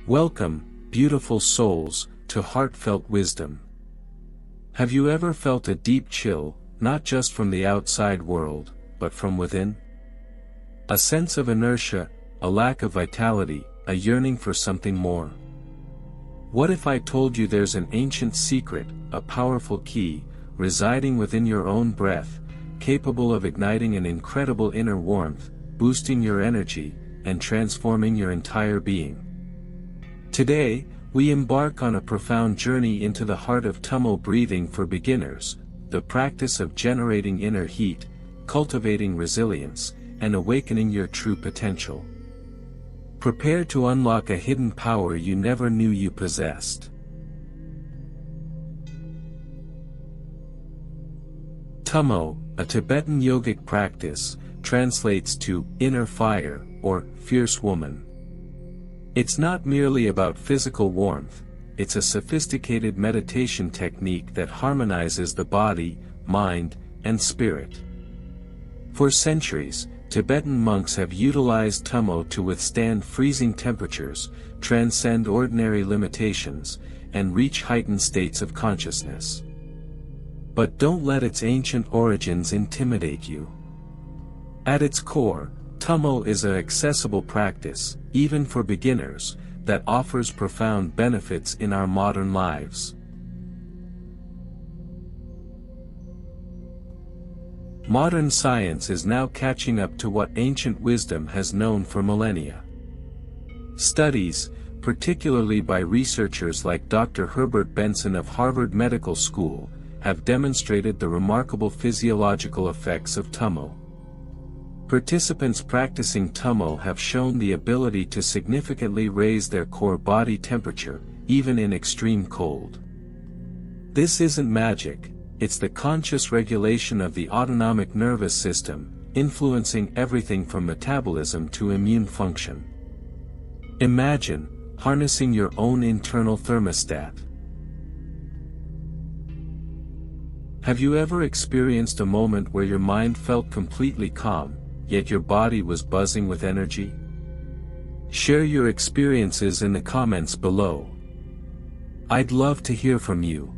Welcome, beautiful souls, to Heartfelt Wisdom. Have you ever felt a deep chill, not just from the outside world, but from within? A sense of inertia, a lack of vitality, a yearning for something more. What if I told you there's an ancient secret, a powerful key, residing within your own breath, capable of igniting an incredible inner warmth, boosting your energy, and transforming your entire being? Today, we embark on a profound journey into the heart of Tummo breathing for beginners, the practice of generating inner heat, cultivating resilience, and awakening your true potential. Prepare to unlock a hidden power you never knew you possessed. Tummo, a Tibetan yogic practice, translates to inner fire, or fierce woman. It's not merely about physical warmth, it's a sophisticated meditation technique that harmonizes the body, mind, and spirit. For centuries, Tibetan monks have utilized Tummo to withstand freezing temperatures, transcend ordinary limitations, and reach heightened states of consciousness. But don't let its ancient origins intimidate you. At its core, Tummo is an accessible practice, even for beginners, that offers profound benefits in our modern lives. Modern science is now catching up to what ancient wisdom has known for millennia. Studies, particularly by researchers like Dr. Herbert Benson of Harvard Medical School, have demonstrated the remarkable physiological effects of Tummo. Participants practicing Tummo have shown the ability to significantly raise their core body temperature, even in extreme cold. This isn't magic, it's the conscious regulation of the autonomic nervous system, influencing everything from metabolism to immune function. Imagine harnessing your own internal thermostat. Have you ever experienced a moment where your mind felt completely calm, yet your body was buzzing with energy? Share your experiences in the comments below. I'd love to hear from you.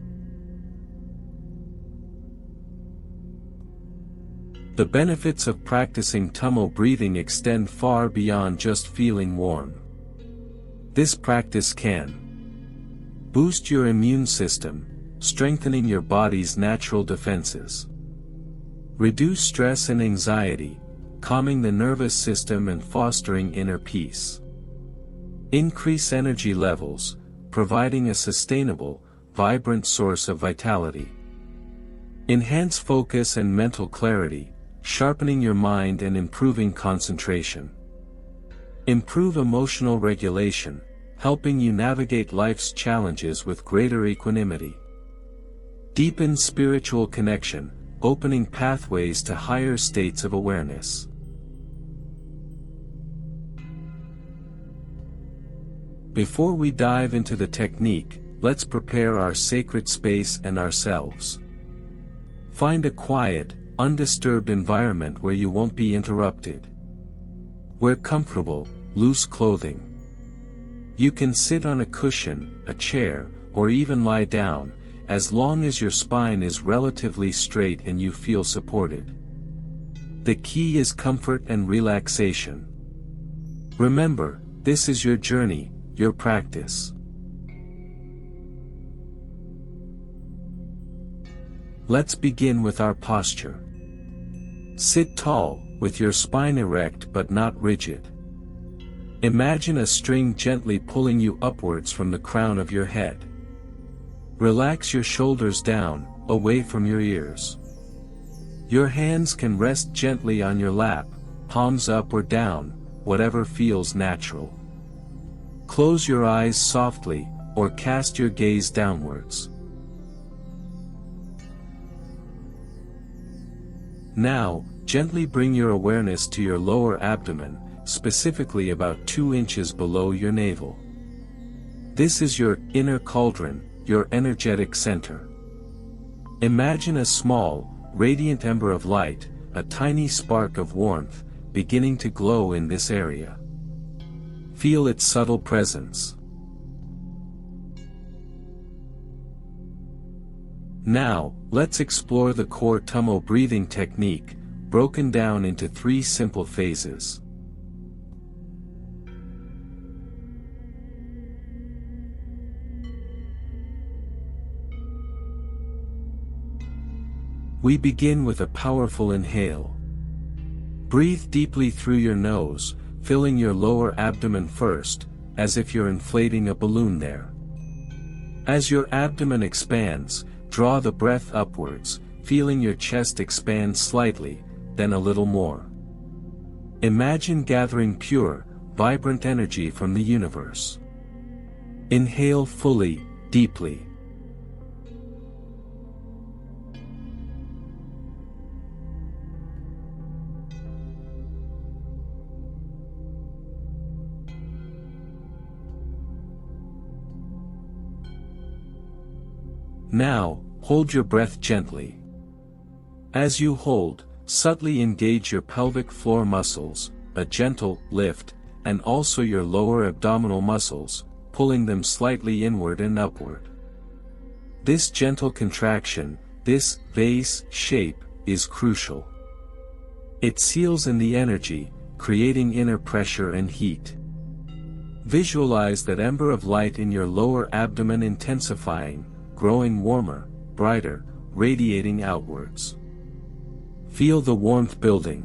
The benefits of practicing Tummo breathing extend far beyond just feeling warm. This practice can boost your immune system, strengthening your body's natural defenses. Reduce stress and anxiety, calming the nervous system and fostering inner peace. Increase energy levels, providing a sustainable, vibrant source of vitality. Enhance focus and mental clarity, sharpening your mind and improving concentration. Improve emotional regulation, helping you navigate life's challenges with greater equanimity. Deepen spiritual connection, opening pathways to higher states of awareness. Before we dive into the technique, let's prepare our sacred space and ourselves. Find a quiet, undisturbed environment where you won't be interrupted. Wear comfortable, loose clothing. You can sit on a cushion, a chair, or even lie down, as long as your spine is relatively straight and you feel supported. The key is comfort and relaxation. Remember, this is your journey, your practice. Let's begin with our posture. Sit tall, with your spine erect but not rigid. Imagine a string gently pulling you upwards from the crown of your head. Relax your shoulders down, away from your ears. Your hands can rest gently on your lap, palms up or down, whatever feels natural. Close your eyes softly, or cast your gaze downwards. Now, gently bring your awareness to your lower abdomen, specifically about 2 inches below your navel. This is your inner cauldron, your energetic center. Imagine a small, radiant ember of light, a tiny spark of warmth, beginning to glow in this area. Feel its subtle presence. Now, let's explore the core Tummo breathing technique, broken down into 3 simple phases. We begin with a powerful inhale. Breathe deeply through your nose, filling your lower abdomen first, as if you're inflating a balloon there. As your abdomen expands, draw the breath upwards, feeling your chest expand slightly, then a little more. Imagine gathering pure, vibrant energy from the universe. Inhale fully, deeply. Now, hold your breath gently. As you hold, subtly engage your pelvic floor muscles, a gentle lift, and also your lower abdominal muscles, pulling them slightly inward and upward. This gentle contraction, this vase shape, is crucial. It seals in the energy, creating inner pressure and heat. Visualize that ember of light in your lower abdomen intensifying, growing warmer, brighter, radiating outwards. Feel the warmth building.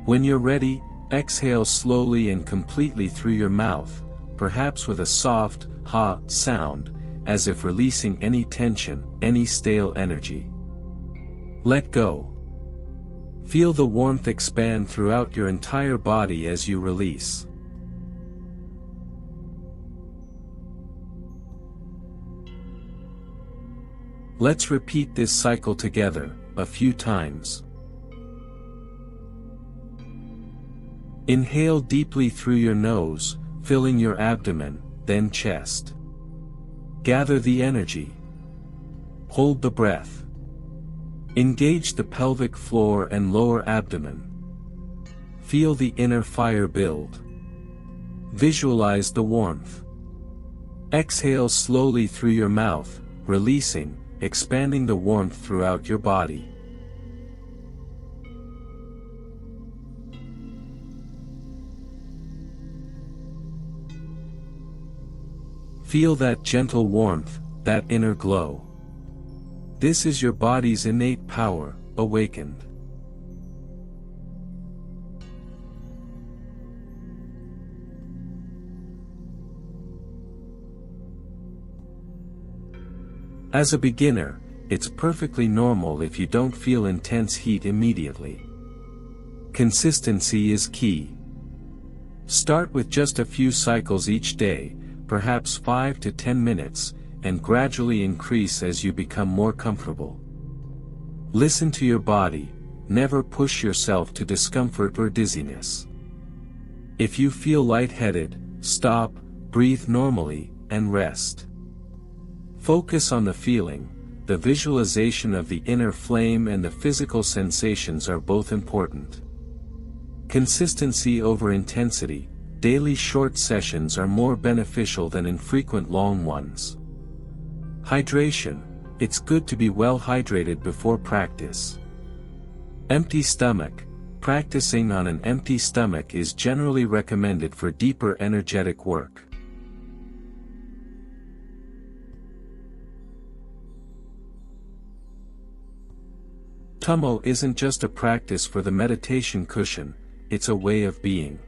When you're ready, exhale slowly and completely through your mouth, perhaps with a soft, ha sound, as if releasing any tension, any stale energy. Let go. Feel the warmth expand throughout your entire body as you release. Let's repeat this cycle together, a few times. Inhale deeply through your nose, filling your abdomen, then chest. Gather the energy. Hold the breath. Engage the pelvic floor and lower abdomen. Feel the inner fire build. Visualize the warmth. Exhale slowly through your mouth, releasing, expanding the warmth throughout your body. Feel that gentle warmth, that inner glow. This is your body's innate power, awakened. As a beginner, it's perfectly normal if you don't feel intense heat immediately. Consistency is key. Start with just a few cycles each day, perhaps 5 to 10 minutes, and gradually increase as you become more comfortable. Listen to your body, never push yourself to discomfort or dizziness. If you feel lightheaded, stop, breathe normally, and rest. Focus on the feeling. The visualization of the inner flame and the physical sensations are both important. Consistency over intensity. Daily short sessions are more beneficial than infrequent long ones. Hydration. It's good to be well hydrated before practice. Empty stomach. Practicing on an empty stomach is generally recommended for deeper energetic work. Tummo isn't just a practice for the meditation cushion, it's a way of being.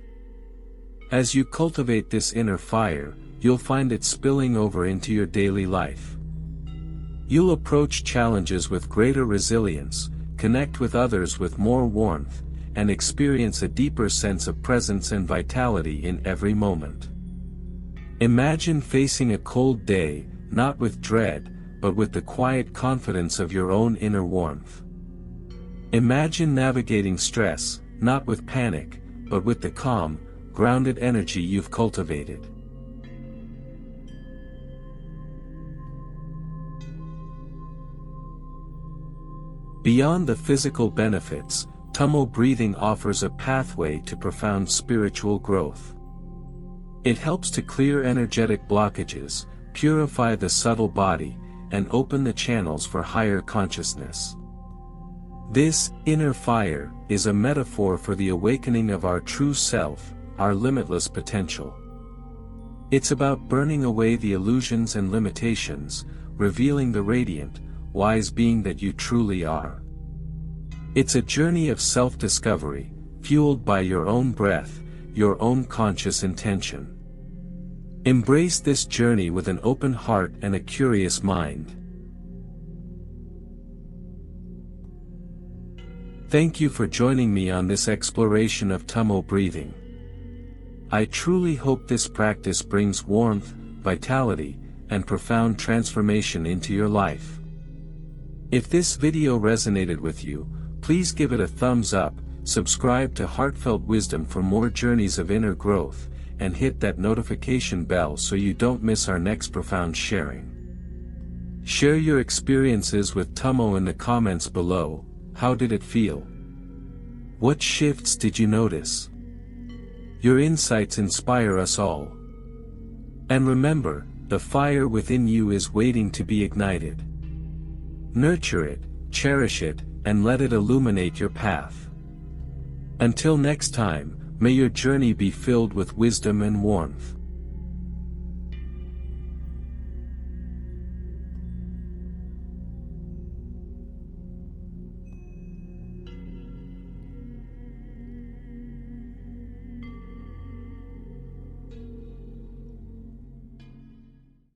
As you cultivate this inner fire, you'll find it spilling over into your daily life. You'll approach challenges with greater resilience, connect with others with more warmth, and experience a deeper sense of presence and vitality in every moment. Imagine facing a cold day, not with dread, but with the quiet confidence of your own inner warmth. Imagine navigating stress, not with panic, but with the calm, grounded energy you've cultivated. Beyond the physical benefits, Tummo breathing offers a pathway to profound spiritual growth. It helps to clear energetic blockages, purify the subtle body, and open the channels for higher consciousness. This inner fire is a metaphor for the awakening of our true self, our limitless potential. It's about burning away the illusions and limitations, revealing the radiant, wise being that you truly are. It's a journey of self-discovery, fueled by your own breath, your own conscious intention. Embrace this journey with an open heart and a curious mind. Thank you for joining me on this exploration of Tummo breathing. I truly hope this practice brings warmth, vitality, and profound transformation into your life. If this video resonated with you, please give it a thumbs up, subscribe to HeartFelt Wisdom for more journeys of inner growth, and hit that notification bell so you don't miss our next profound sharing. Share your experiences with Tummo in the comments below. How did it feel? What shifts did you notice? Your insights inspire us all. And remember, the fire within you is waiting to be ignited. Nurture it, cherish it, and let it illuminate your path. Until next time, may your journey be filled with wisdom and warmth.